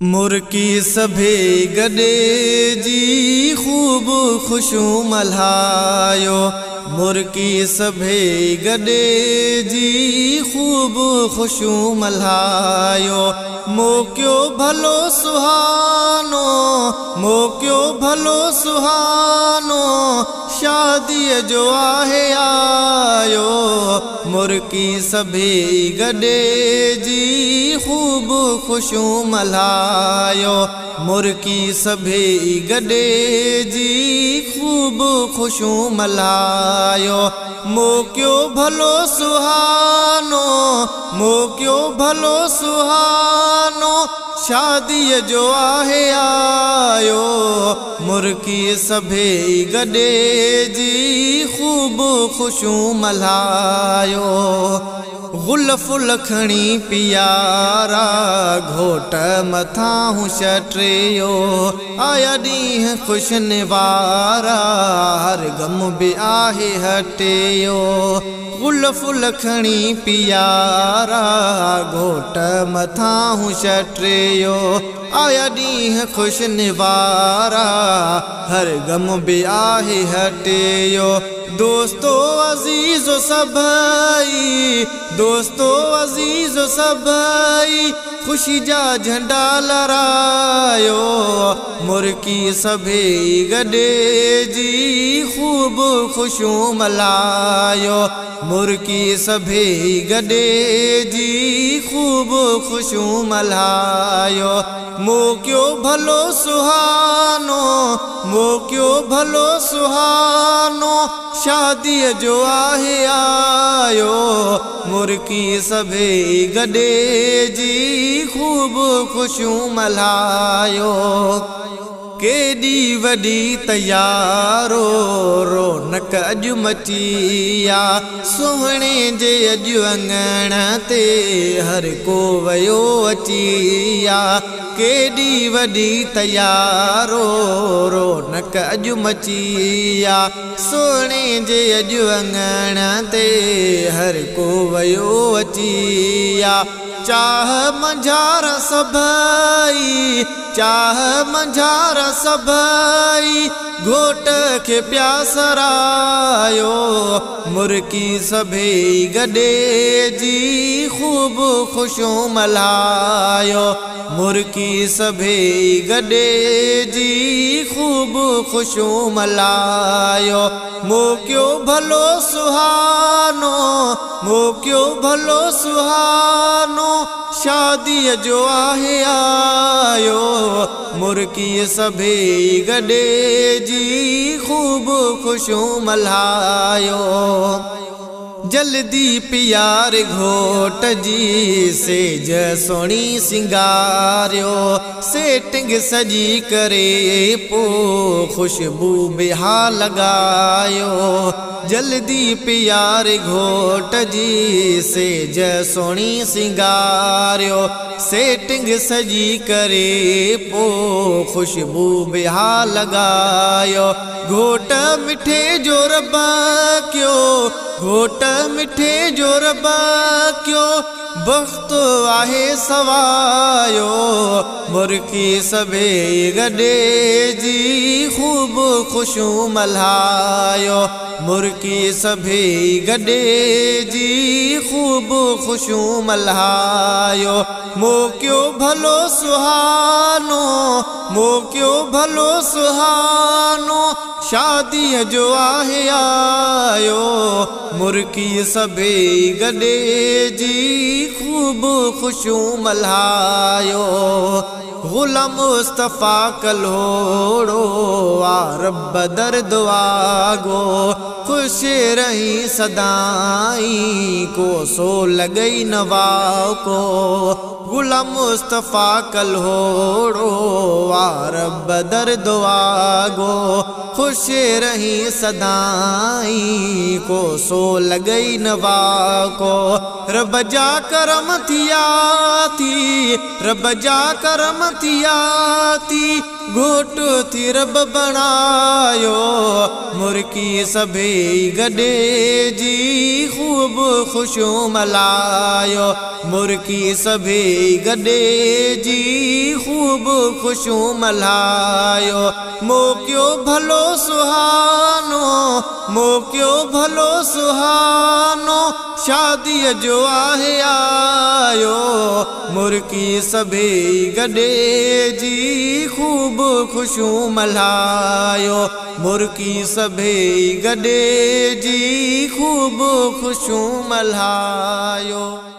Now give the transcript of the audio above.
मुर्की सभे गडे जी खूब खुशू मल्हायो। मुर्की सभे गडे जी खूब खुशू मल्हायो। मोक्यो भलो सुहानो, मोक्यो भलो सुहानो, शादी जो आहे आयो। मुर्की सभे गडे जी खूब खुशू मल्हायो। मुर्की सभे गडे जी खूब खुशू मल्हायो। मोक्यो भलो सुहानो, मोक्यो भलो सुहानो, शादी जो आहे आयो। मुर्की सभे गडे जी खूब खुशू मल्हायो। गुल फुल खणी पियारा घोट मथां छटियो। आया ॾींहं खुशनि वारा हर गम बि आहे हटियो। गुल फुल खणी पियारा घोट मथां छटियो। आया ॾींहं खुशनि वारा हर गम बि आहे हटियो। दोस्तो अज़ीज़ो सभई, दोस्तो अज़ीज़ो सभई, खुशी जा झंडा लहरायो। मुर्की सभे गडे जी खूब खुशू मल्हायो। मुर्की सभे गडे जी खूब खुशू मल्हायो। मोक्यो भलो सुहानो, मोक्यो भलो सुहानो, शादी जो आहे आयो। मुर्की सभे गडे जी खूब खुशू मल्हायो। केडी वडी तैयारो रौनक अॼु मचिया। सुहिणे जे अॼु अंगण ते हर को वयो अचिया। केडी वडी तैयारो रौनक अॼु मचिया। सुहिणे जे अॼु अंगण ते हर को वयो अचिया। चाह मंझार सभई, चाह मंझार सभई, घोट के प्यासरायो। मुर्की सभे गडे जी खूब खुशू मल्हायो। मुर्की सभे गडे जी खूब खुशू मल्हायो। मोक्यो भलो सुहानो, मोक्यो भलो सुहानो, शादी जो आहे आयो। मुर्की सभे गडे जी खूब खुशू मल्हायो। जल्दी प्यार घोट जी सेज सोणी सिंगारियो। सेटिंग सजी करे पो खुशबू बिहा लगायो। जल्दी प्यार घोट जी सेज सोणी सिंगारियो। सेटिंग सजी करे पो खुशबू बिहा लगायो। घोट मिठे जो रबा क्यो, घोट मिठे जो रबा क्यो, बख्त आहे सवायो। मुर्की सभे गडे जी खूब खुशू मल्हायो। मुर्की सभे गडे जी खूब खुशू मल्हायो। मोक्यो भलो सुहानो, मोक्यो भलो सुहानो, शादी जो आहे आयो। मुर्की सभे गडे जी खूब खुशू मल्हायो। गुलाम मुस्तफा कल्होड़ो रब दर्द आगो। खुश रही सदाई को सो लगई नवाओ को। गुलाम मुस्तफा कल्होड़ो रब दर्द आगो। खुश रही सदाई को सो लगई नवा को। रब जा करम थिया थी, रब जा करम थिया थी, घोट थी रब बनायो। मुर्की सभे गडे जी खूब खुशू मल्हायो। मुर्की सभे गडे जी खूब खूब खुशियूं मल्हायो। मौक़ियो भलो सुहानो, मौक़ियो भलो सुहानो, शादीअ जो आहे आयो। मुर्की सभेई गॾिजी खूब खुशियूं मल्हायो। मुर्की सभेई गॾिजी खूब खुशियूं मल्हायो।